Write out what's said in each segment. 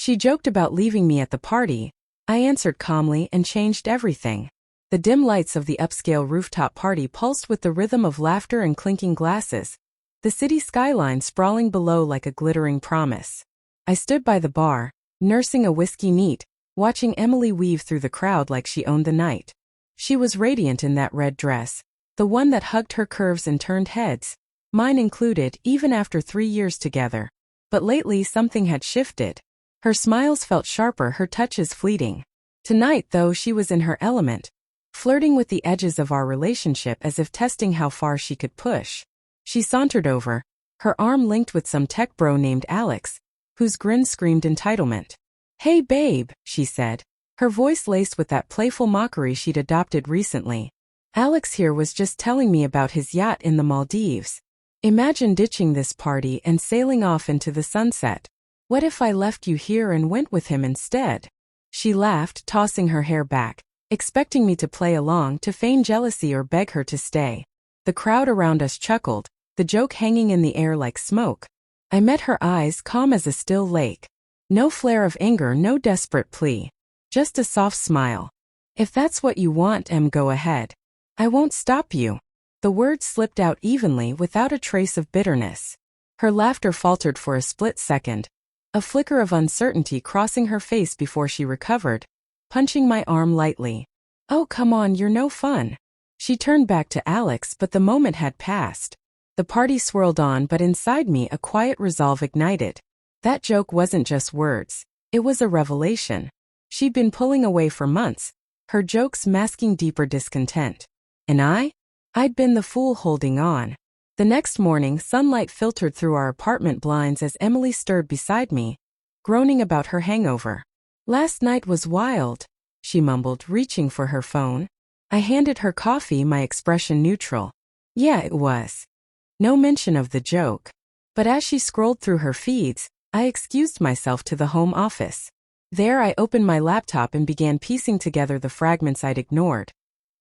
She joked about leaving me at the party. I answered calmly and changed everything. The dim lights of the upscale rooftop party pulsed with the rhythm of laughter and clinking glasses, the city skyline sprawling below like a glittering promise. I stood by the bar, nursing a whiskey neat, watching Emily weave through the crowd like she owned the night. She was radiant in that red dress, the one that hugged her curves and turned heads, mine included, even after 3 years together. But lately something had shifted. Her smiles felt sharper, her touches fleeting. Tonight, though, she was in her element, flirting with the edges of our relationship as if testing how far she could push. She sauntered over, her arm linked with some tech bro named Alex, whose grin screamed entitlement. "Hey babe," she said, her voice laced with that playful mockery she'd adopted recently. "Alex here was just telling me about his yacht in the Maldives. Imagine ditching this party and sailing off into the sunset. What if I left you here and went with him instead?" She laughed, tossing her hair back, expecting me to play along, to feign jealousy or beg her to stay. The crowd around us chuckled, the joke hanging in the air like smoke. I met her eyes, calm as a still lake. No flare of anger, no desperate plea. Just a soft smile. "If that's what you want, go ahead. I won't stop you." The words slipped out evenly without a trace of bitterness. Her laughter faltered for a split second, a flicker of uncertainty crossing her face before she recovered, punching my arm lightly. "Oh, come on, you're no fun." She turned back to Alex, but the moment had passed. The party swirled on, but inside me a quiet resolve ignited. That joke wasn't just words, it was a revelation. She'd been pulling away for months, her jokes masking deeper discontent. And I'd been the fool holding on. The next morning, sunlight filtered through our apartment blinds as Emily stirred beside me, groaning about her hangover. "Last night was wild," she mumbled, reaching for her phone. I handed her coffee, my expression neutral. "Yeah, it was." No mention of the joke. But as she scrolled through her feeds, I excused myself to the home office. There I opened my laptop and began piecing together the fragments I'd ignored.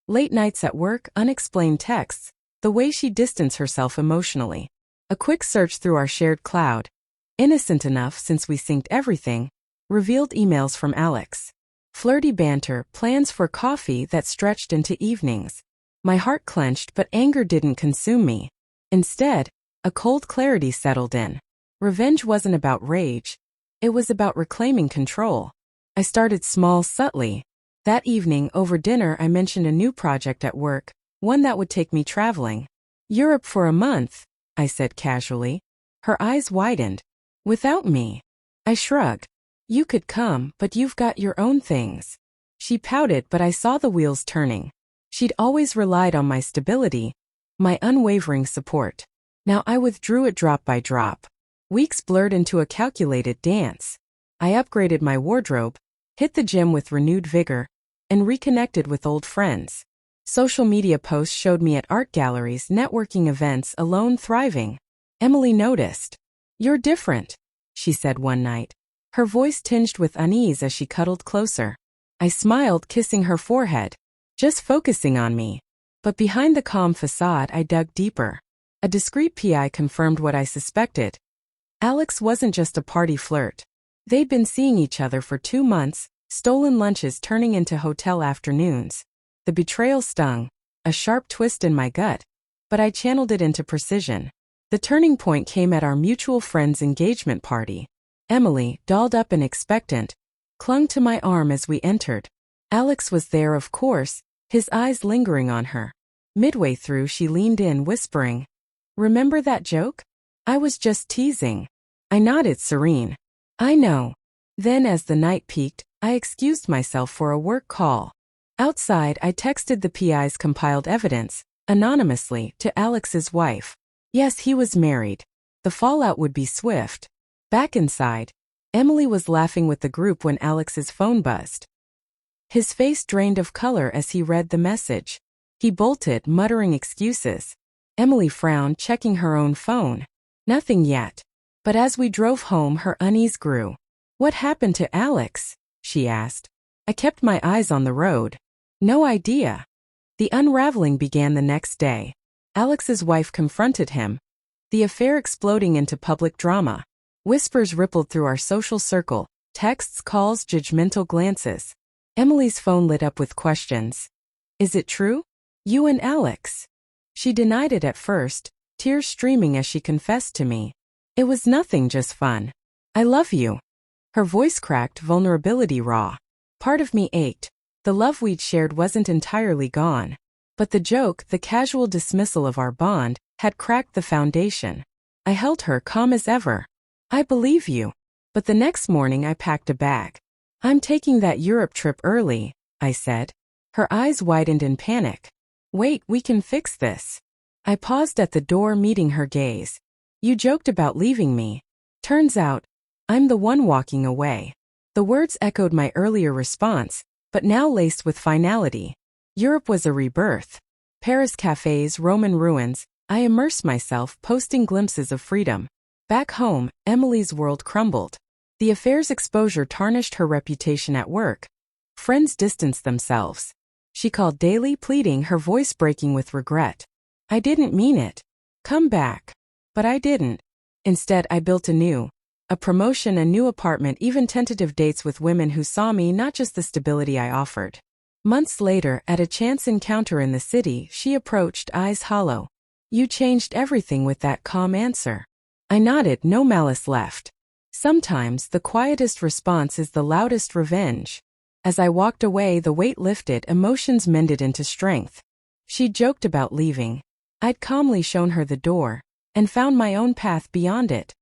Late nights at work, unexplained texts, the way she distanced herself emotionally. A quick search through our shared cloud, innocent enough since we synced everything, revealed emails from Alex. Flirty banter, plans for coffee that stretched into evenings. My heart clenched, but anger didn't consume me. Instead, a cold clarity settled in. Revenge wasn't about rage. It was about reclaiming control. I started small, subtly. That evening, over dinner, I mentioned a new project at work, one that would take me traveling. "Europe for a month," I said casually. Her eyes widened. "Without me?" I shrugged. "You could come, but you've got your own things." She pouted, but I saw the wheels turning. She'd always relied on my stability, my unwavering support. Now I withdrew it drop by drop. Weeks blurred into a calculated dance. I upgraded my wardrobe, hit the gym with renewed vigor, and reconnected with old friends. Social media posts showed me at art galleries, networking events, alone, thriving. Emily noticed. "You're different," she said one night, her voice tinged with unease as she cuddled closer. I smiled, kissing her forehead, just focusing on me. But behind the calm facade, I dug deeper. A discreet PI confirmed what I suspected. Alex wasn't just a party flirt. They'd been seeing each other for 2 months, stolen lunches turning into hotel afternoons. The betrayal stung, a sharp twist in my gut, but I channeled it into precision. The turning point came at our mutual friend's engagement party. Emily, dolled up and expectant, clung to my arm as we entered. Alex was there, of course, his eyes lingering on her. Midway through, she leaned in, whispering, "Remember that joke? I was just teasing." I nodded, serene. "I know." Then, as the night peaked, I excused myself for a work call. Outside, I texted the PI's compiled evidence, anonymously, to Alex's wife. Yes, he was married. The fallout would be swift. Back inside, Emily was laughing with the group when Alex's phone buzzed. His face drained of color as he read the message. He bolted, muttering excuses. Emily frowned, checking her own phone. Nothing yet. But as we drove home, her unease grew. "What happened to Alex?" she asked. I kept my eyes on the road. No idea. The unraveling began the next day. Alex's wife confronted him, the affair exploding into public drama. Whispers rippled through our social circle, Texts, calls, judgmental glances. Emily's phone lit up with questions. Is it true? You and Alex? She denied it at first, tears streaming as she confessed to me. It was nothing, just fun. I love you. Her voice cracked, vulnerability raw. Part of me ached. The love we'd shared wasn't entirely gone. But the joke, the casual dismissal of our bond, had cracked the foundation. I held her, calm as ever. I believe you. But the next morning I packed a bag. I'm taking that Europe trip early, I said. Her eyes widened in panic. Wait, we can fix this. I paused at the door, meeting her gaze. You joked about leaving me. Turns out, I'm the one walking away. The words echoed my earlier response, but now laced with finality. Europe was a rebirth. Paris cafes, Roman ruins, I immersed myself, posting glimpses of freedom. Back home, Emily's world crumbled. The affair's exposure tarnished her reputation at work. Friends distanced themselves. She called daily, pleading, her voice breaking with regret. I didn't mean it. Come back. But I didn't. Instead, I built anew. A promotion, a new apartment, even tentative dates with women who saw me, not just the stability I offered. Months later, at a chance encounter in the city, she approached, eyes hollow. You changed everything with that calm answer. I nodded, no malice left. Sometimes, the quietest response is the loudest revenge. As I walked away, the weight lifted, emotions mended into strength. She joked about leaving. I'd calmly shown her the door, and found my own path beyond it.